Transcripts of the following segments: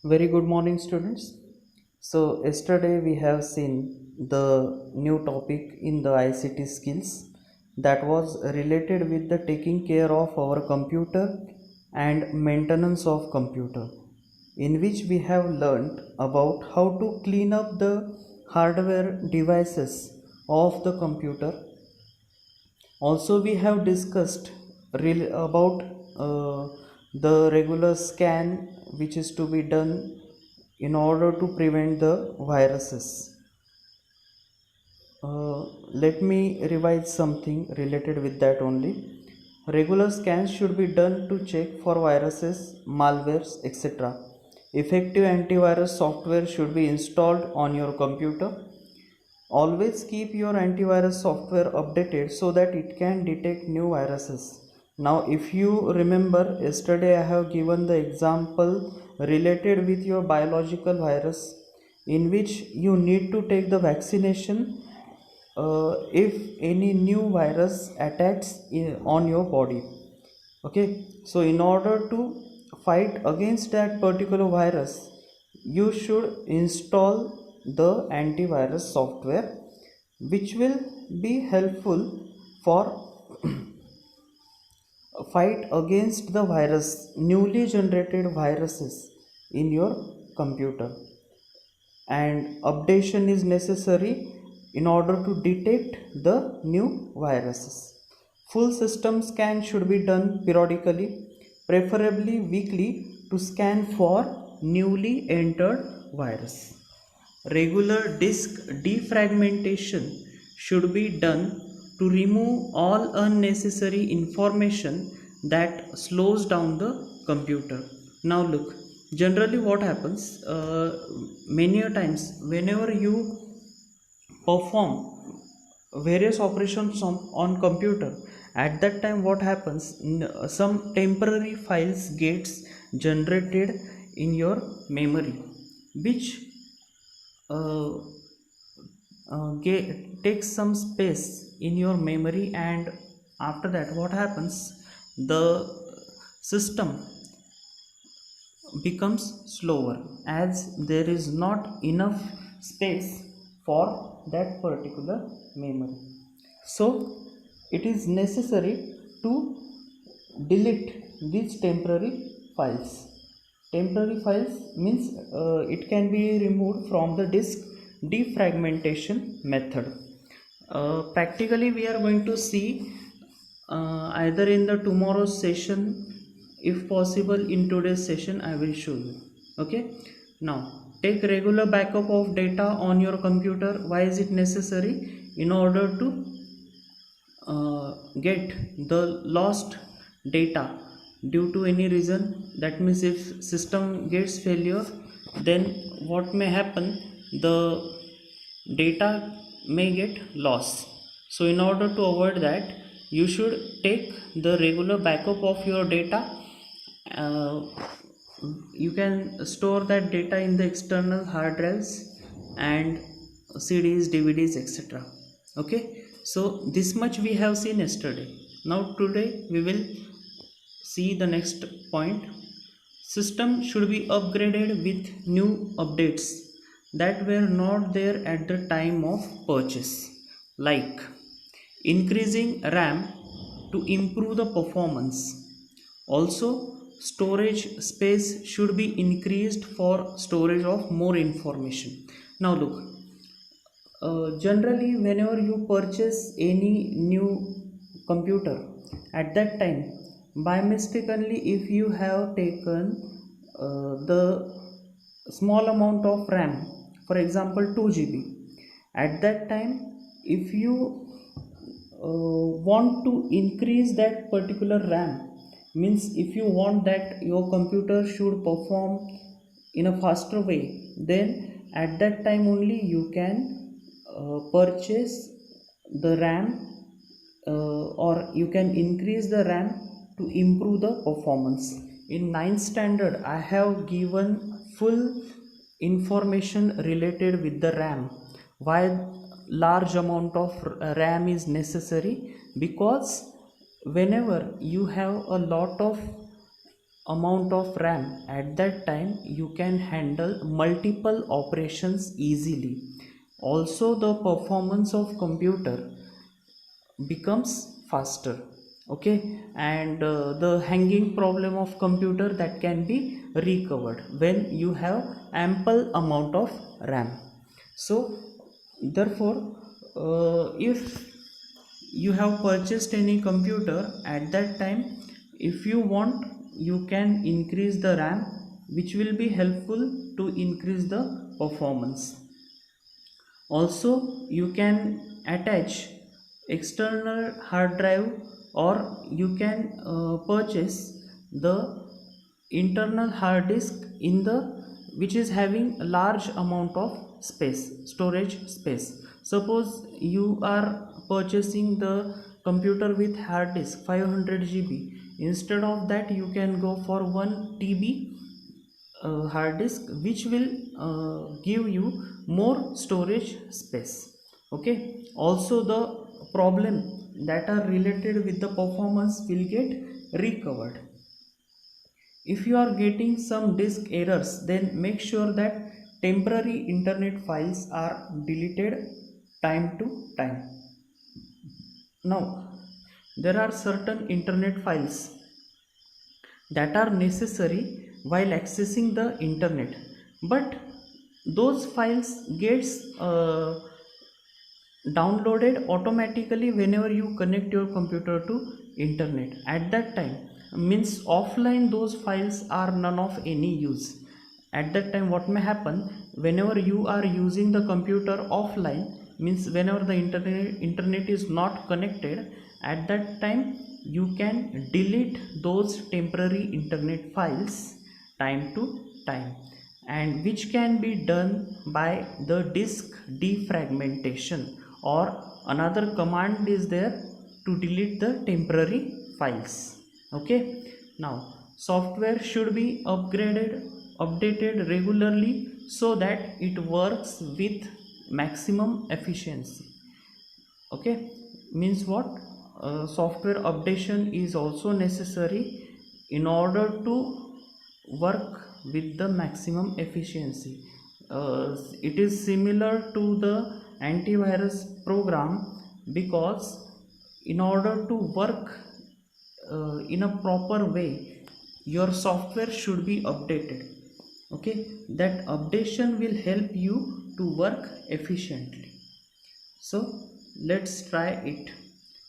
Very good morning, students. So, yesterday we have seen the new topic in the ICT skills that was related with the taking care of our computer and maintenance of computer, in which we have learned about how to clean up the hardware devices of the computer. Also, we have discussed about the regular scan which is to be done in order to prevent the viruses. Let me revise something related with that only. Regular scans should be done to check for viruses, malwares, etc. Effective antivirus software should be installed on your computer. Always keep your antivirus software updated so that it can detect new viruses. Now, if you remember, yesterday I have given the example related with your biological virus in which you need to take the vaccination if any new virus attacks on your body. Okay, so in order to fight against that particular virus, you should install the antivirus software which will be helpful for fight against the virus newly generated viruses in your computer, and updation is necessary in order to detect the new viruses. Full system scan should be done periodically, preferably weekly, to scan for newly entered virus. Regular disk defragmentation should be done to remove all unnecessary information that slows down the computer. Now look, generally what happens, many a times whenever you perform various operations on computer, at that time what happens, some temporary files gets generated in your memory, which uh, takes some space in your memory, and after that what happens, the system becomes slower as there is not enough space for that particular memory. So it is necessary to delete these temporary files. Temporary files means it can be removed from the disk defragmentation method. Practically we are going to see either in the tomorrow's session, if possible in today's session I will show you. Okay, now take regular backup of data on your computer. Why is it necessary? In order to get the lost data due to any reason. That means if system gets failure, then what may happen, the data may get lost. So in order to avoid that, you should take the regular backup of your data. uh, you can store that data in the external hard drives and CDs, DVDs, etc. Okay, so this much we have seen yesterday. Now today we will see the next point. System should be upgraded with new updates that were not there at the time of purchase, like increasing RAM to improve the performance. Also, storage space should be increased for storage of more information. Now look, generally whenever you purchase any new computer, at that time by mistakenly if you have taken the small amount of RAM, for example 2 GB, at that time if you want to increase that particular RAM, means if you want that your computer should perform in a faster way, then at that time only you can purchase the RAM, or you can increase the RAM to improve the performance. In ninth standard I have given full information related with the RAM. Why large amount of RAM is necessary? Because whenever you have a lot of amount of RAM, at that time you can handle multiple operations easily. Also the performance of computer becomes faster. Okay, and the hanging problem of computer, that can be recovered when you have ample amount of RAM. So therefore, if you have purchased any computer, at that time, if you want, you can increase the RAM, which will be helpful to increase the performance. Also you can attach external hard drive, or you can purchase the internal hard disk in the which is having a large amount of space, storage space. Suppose you are purchasing the computer with hard disk 500 GB. Instead of that, you can go for 1 TB hard disk, which will give you more storage space. Okay, also the problem that are related with the performance will get recovered. If you are getting some disk errors, then make sure that temporary internet files are deleted time to time. Now there are certain internet files that are necessary while accessing the internet, but those files gets downloaded automatically whenever you connect your computer to internet. At that time, means offline, those files are none of any use. At that time, what may happen, whenever you are using the computer offline, means whenever the internet is not connected, at that time you can delete those temporary internet files time to time, and which can be done by the disk defragmentation, or another command is there to delete the temporary files. Okay, now software should be updated regularly, so that it works with maximum efficiency. Okay, means what, software updation is also necessary in order to work with the maximum efficiency. It is similar to the antivirus program, because in order to work in a proper way, your software should be updated. Okay, that updation will help you to work efficiently. So let's try it.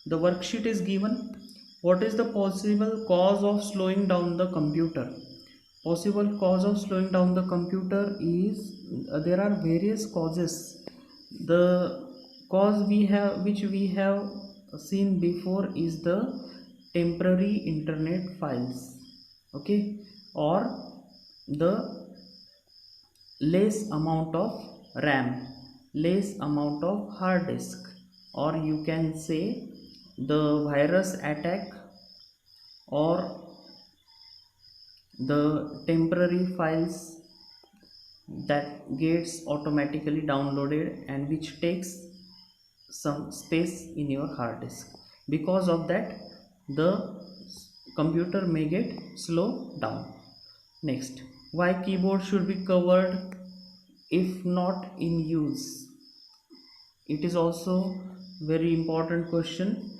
The worksheet is given. What is the possible cause of slowing down the computer? Possible cause of slowing down the computer is, there are various causes. The cause which we have seen before is the temporary internet files. Okay, or the less amount of RAM, less amount of hard disk, or you can say the virus attack, or the temporary files that gets automatically downloaded and which takes some space in your hard disk. Because of that, the computer may get slow down. Next, why keyboard should be covered if not in use? It is also very important question.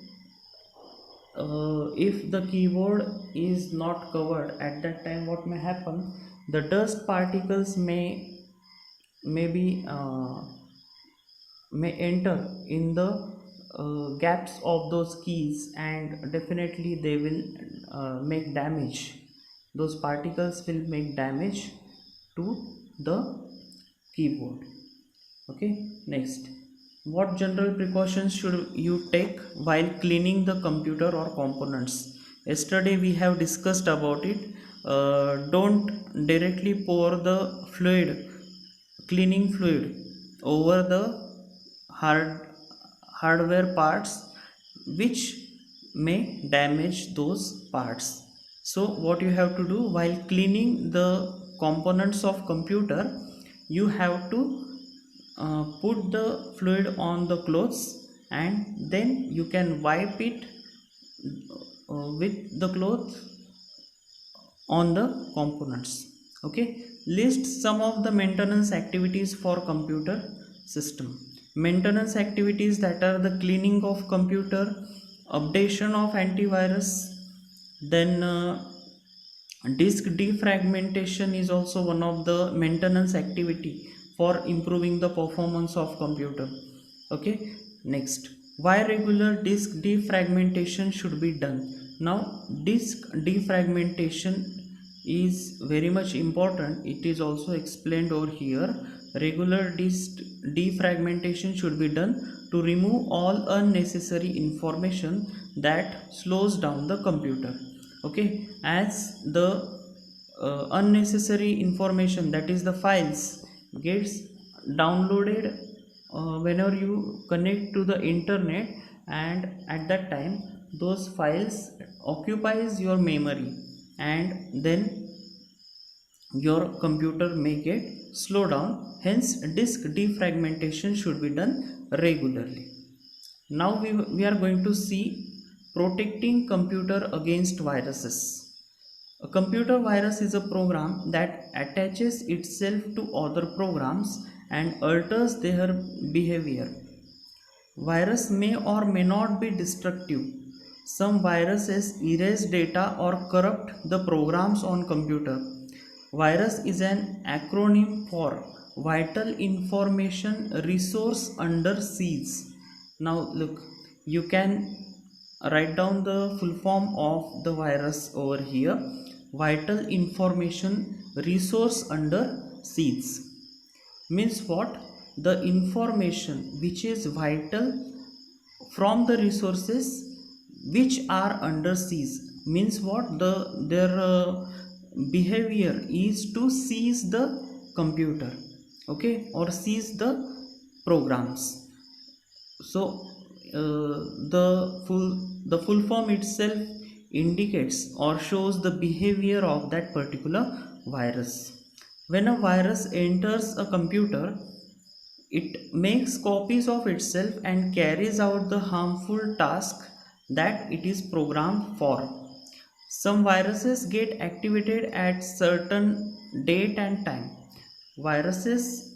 If the keyboard is not covered, at that time what may happen, the dust particles may enter in the gaps of those keys, and definitely they will make damage. Those particles will make damage to the keyboard. Okay, next, what general precautions should you take while cleaning the computer or components? Yesterday we have discussed about it. Don't directly pour the cleaning fluid over the hardware parts, which may damage those parts. So what you have to do while cleaning the components of computer, you have to put the fluid on the clothes, and then you can wipe it with the cloth on the components. Okay, list some of the maintenance activities for computer system. Maintenance activities that are the cleaning of computer, updation of antivirus, then disk defragmentation is also one of the maintenance activity for improving the performance of computer. Okay, next, why regular disk defragmentation should be done. Now disk defragmentation is very much important. It is also explained over here. Regular disk defragmentation should be done to remove all unnecessary information that slows down the computer. Okay, as the unnecessary information, that is the files, gets downloaded whenever you connect to the internet, and at that time those files occupies your memory, and then your computer may get slow down. Hence disk defragmentation should be done regularly. Now we are going to see protecting computer against viruses. A computer virus is a program that attaches itself to other programs and alters their behavior. Virus may or may not be destructive. Some viruses erase data or corrupt the programs on computer. Virus is an acronym for Vital Information Resource Under Siege. Now look, you can write down the full form of the virus over here. Vital Information Resource Under Siege means what? The information which is vital from the resources which are under siege. Means what? Their behavior is to seize the computer, okay, or seize the programs. So the full form itself indicates or shows the behavior of that particular virus. When a virus enters a computer, it makes copies of itself and carries out the harmful task that it is programmed for. Some viruses get activated at certain date and time. Viruses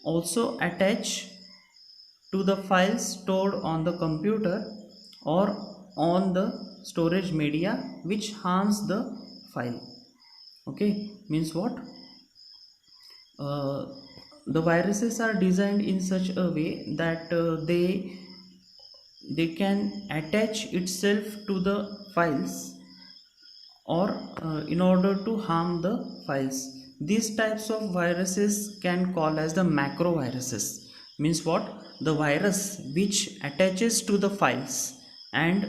also attach to the files stored on the computer or on the storage media, which harms the file. Okay, means what? The viruses are designed in such a way that they can attach itself to the files, or in order to harm the files. These types of viruses can call as the macro viruses. Means what? The virus which attaches to the files and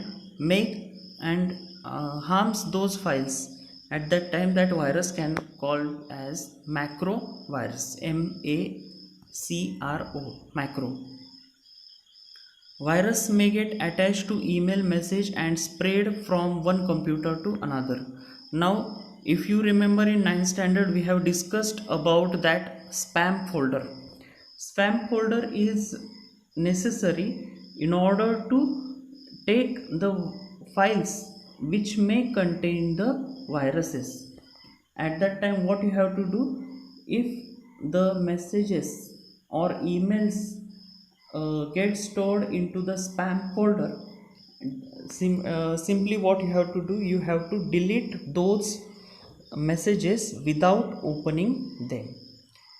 harms those files. At that time that virus can called as macro virus. macro. Virus may get attached to email message and spread from one computer to another. Now if you remember, in 9th standard we have discussed about that spam folder. Spam folder is necessary in order to take the files which may contain the viruses. At that time what you have to do, if the messages or emails get stored into the spam folder, simply what you have to do, you have to delete those messages without opening them.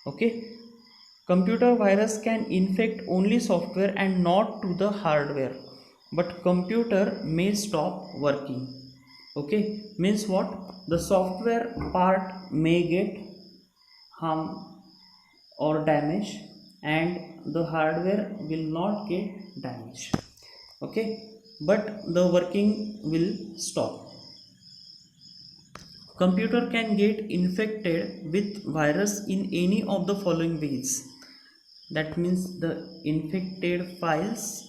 Okay, computer virus can infect only software and not to the hardware, but computer may stop working. Okay, means what? The software part may get harm or damage, and the hardware will not get damaged. Okay, but the working will stop. Computer can get infected with virus in any of the following ways. That means the infected files,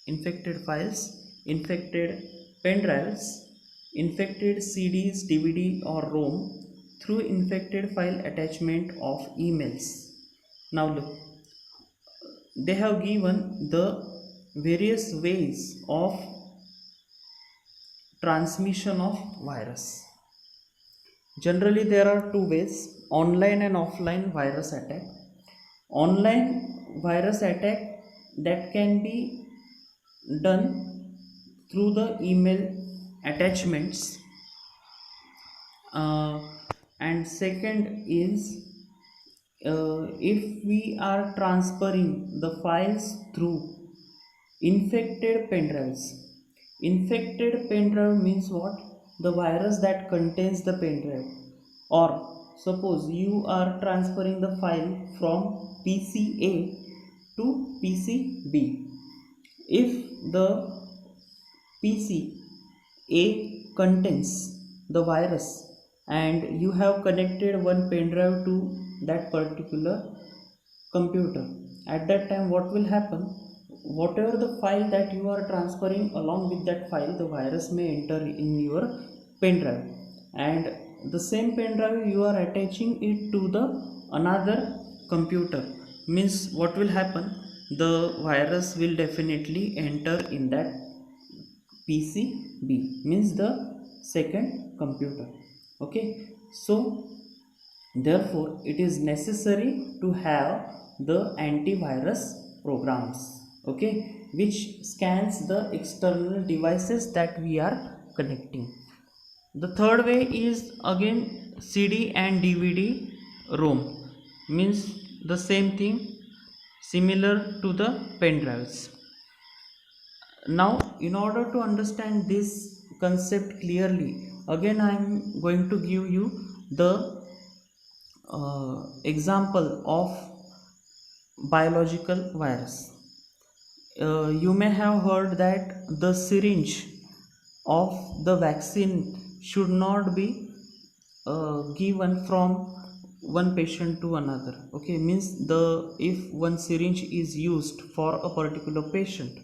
infected pen drives, infected CDs, DVD or ROM, through infected file attachment of emails. Now look, they have given the various ways of transmission of virus. Generally there are two ways: online and offline virus attack. Online virus attack that can be done through the email attachments, and second is if we are transferring the files through infected pen drives. Infected pen drive means what? The virus that contains the pen drive. Or suppose you are transferring the file from PC A to PC B. If the PC A contains the virus and you have connected one pen drive to that particular computer, at that time what will happen? Whatever the file that you are transferring, along with that file the virus may enter in your pen drive, and the same pen drive you are attaching it to the another computer. Means what will happen? The virus will definitely enter in that PCB, means the second computer. Okay, so therefore it is necessary to have the antivirus programs, okay, which scans the external devices that we are connecting. The third way is again CD and DVD ROM, means the same thing, similar to the pen drives. Now in order to understand this concept clearly, again I am going to give you the example of biological virus. You may have heard that the syringe of the vaccine should not be given from one patient to another. Okay, means if one syringe is used for a particular patient,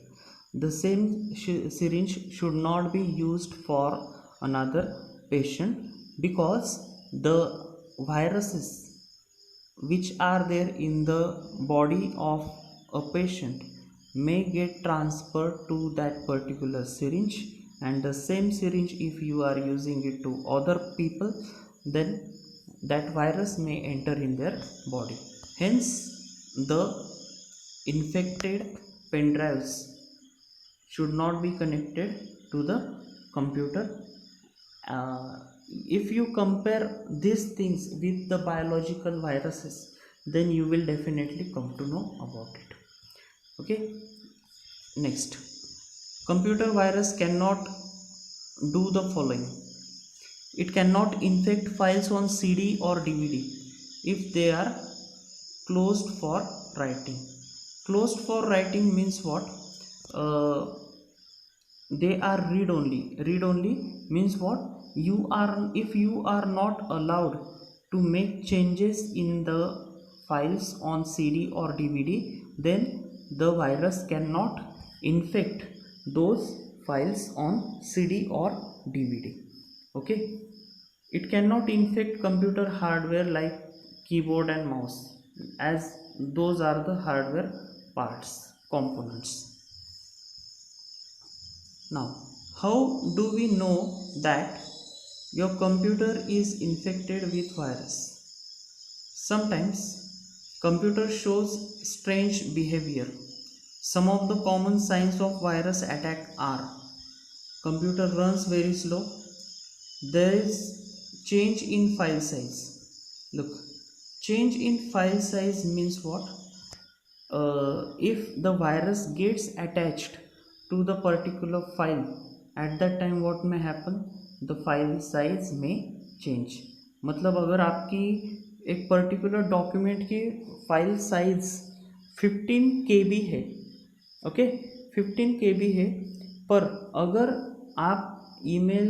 the same syringe should not be used for another patient, because the viruses which are there in the body of a patient may get transferred to that particular syringe, and the same syringe if you are using it to other people, then that virus may enter in their body. Hence the infected pen drives should not be connected to the computer. If you compare these things with the biological viruses, then you will definitely come to know about it. Okay, next, computer virus cannot do the following. It cannot infect files on CD or DVD if they are closed for writing. Closed for writing means what? They are read only. Read only means what? If you are not allowed to make changes in the files on CD or DVD, then the virus cannot infect those files on CD or DVD. Okay, it cannot infect computer hardware like keyboard and mouse, as those are the hardware parts, components. Now, how do we know that your computer is infected with virus? Sometimes computer shows strange behavior. Some of the common signs of virus attack are: computer runs very slow, there is change in file size. Look, change in file size means what? If the virus gets attached to the particular file, at that time what may happen? The file size may change. मतलब अगर आपकी एक particular document की file size 15 KB है, okay, 15 KB है, पर अगर आप ईमेल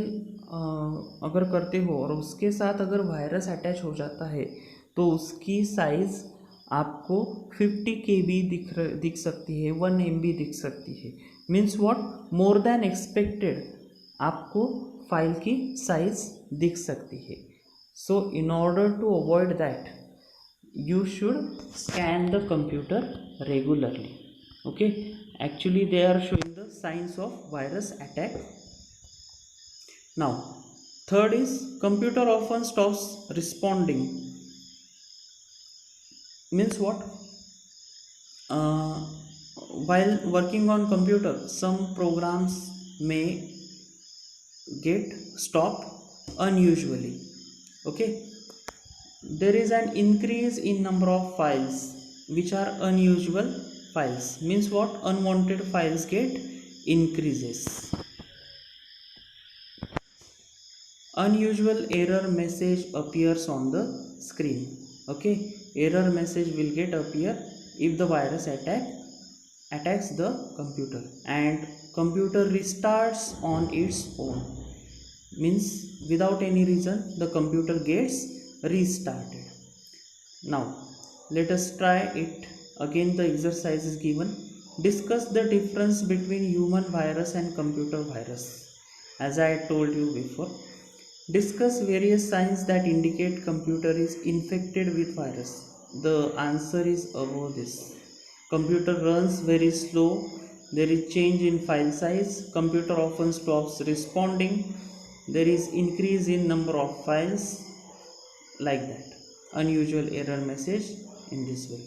अगर करते हो और उसके साथ अगर वायरस अटैच हो जाता है, तो उसकी साइज़ आपको 50 KB दिख सकती है, 1 MB दिख सकती है. Means what? More than expected आपको फाइल की साइज दिख सकती है. So in order to avoid that, you should scan the computer regularly. Okay, actually they are showing the signs of virus attack. Now, third is computer often stops responding. Means what? Uh, while working on computer, some programs may get stopped unusually. Okay, there is an increase in number of files which are unusual files. Means what? Unwanted files get increases. Unusual error message appears on the screen. Okay, error message will get appear if the virus attacks the computer, and computer restarts on its own. Means without any reason the computer gets restarted. Now let us try it again. The exercise is given. Discuss the difference between human virus and computer virus. As I told you before, discuss various signs that indicate computer is infected with virus. The answer is above this. Computer runs very slow. There is change in file size. Computer often stops responding. There is increase in number of files, like that. Unusual error message in this way.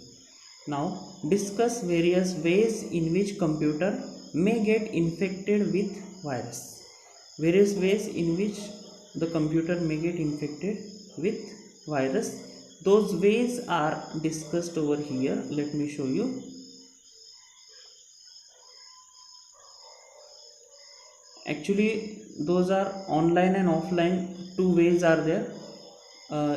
Now discuss various ways in which computer may get infected with virus. Various ways in which the computer may get infected with virus. Those ways are discussed over here. Let me show you. Actually those are online and offline. Two ways are there,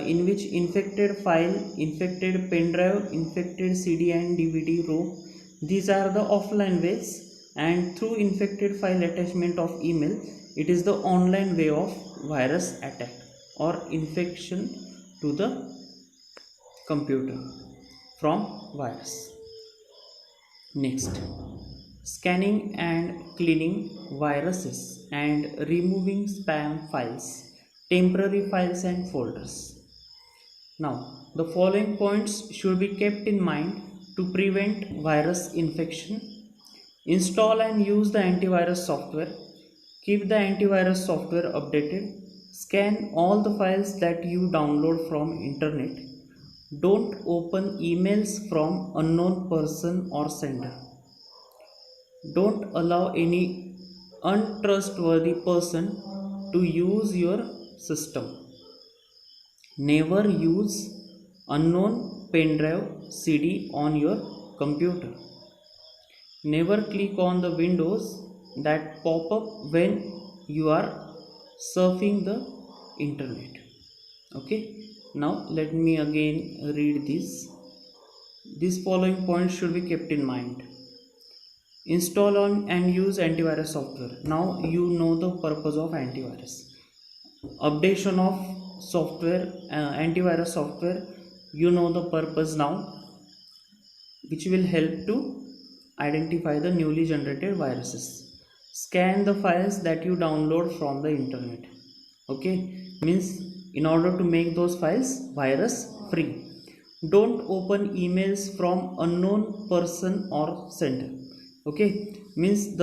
in which infected file, infected pen drive, infected CD and DVD ROM, these are the offline ways. And through infected file attachment of email, it is the online way of virus attack or infection to the computer from virus. Next, scanning and cleaning viruses and removing spam files, temporary files and folders. Now, the following points should be kept in mind to prevent virus infection. Install and use the antivirus software. Keep the antivirus software updated. Scan all the files that you download from internet. Don't open emails from unknown person or sender. Don't allow any untrustworthy person to use your system. Never use unknown pen drive CD on your computer. Never click on the windows that pop up when you are surfing the internet. Okay, now let me again read this. These following points should be kept in mind. Install on and use antivirus software. Now you know the purpose of antivirus. Updation of software, antivirus software, you know the purpose now, which will help to identify the newly generated viruses. Scan the files that you download from the internet. Okay, means in order to make those files virus free. Don't open emails from unknown person or sender. Okay, means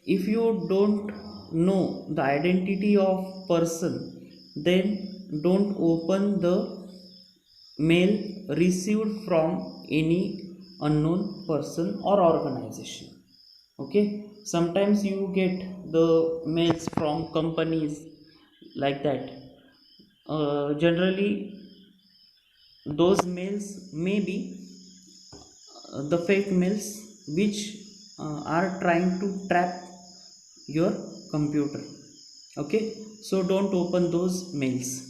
if you don't know the identity of person, then don't open the mail received from any unknown person or organization. Okay, sometimes you get the mails from companies like that. Generally those mails may be the fake mails which are trying to trap your computer. Okay, so don't open those mails.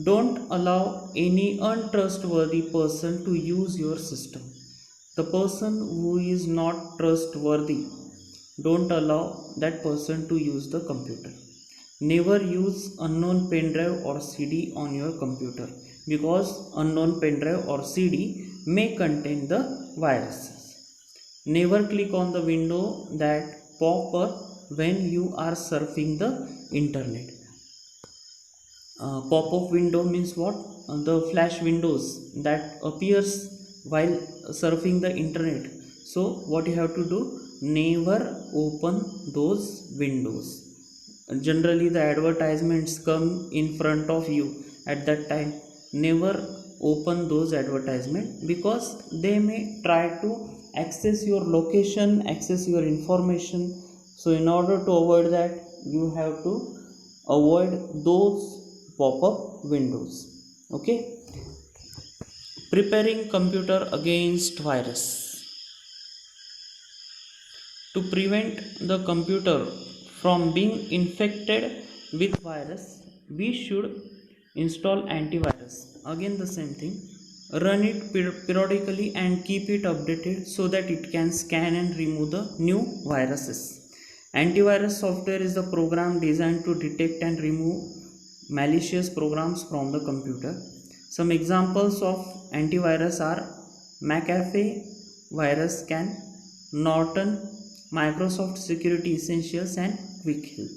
Don't allow any untrustworthy person to use your system. The person who is not trustworthy, don't allow that person to use the computer. Never use unknown pen drive or CD on your computer, because unknown pen drive or CD may contain the viruses. Never click on the window that pop up when you are surfing the internet. Pop-up window means what? The flash windows that appears while surfing the internet. So what you have to do, never open those windows. generally the advertisements come in front of you at that time, never open those advertisements, because they may try to access your location, access your information. So in order to avoid that, you have to avoid those pop-up windows. Okay. Preparing computer against virus. To prevent the computer from being infected with virus, we should install antivirus. Again the same thing, run it periodically and keep it updated so that it can scan and remove the new viruses. Antivirus software is the program designed to detect and remove malicious programs from the computer. Some examples of antivirus are McAfee, VirusScan, Norton, Microsoft Security Essentials, and Quick Help.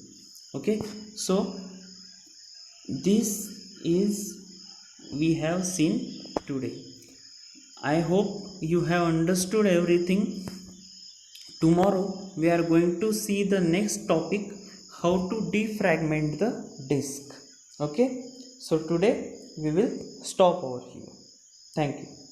Okay, so this is we have seen today. I hope you have understood everything. Tomorrow we are going to see the next topic, how to defragment the disk. Okay, so today we will stop over here. Thank you.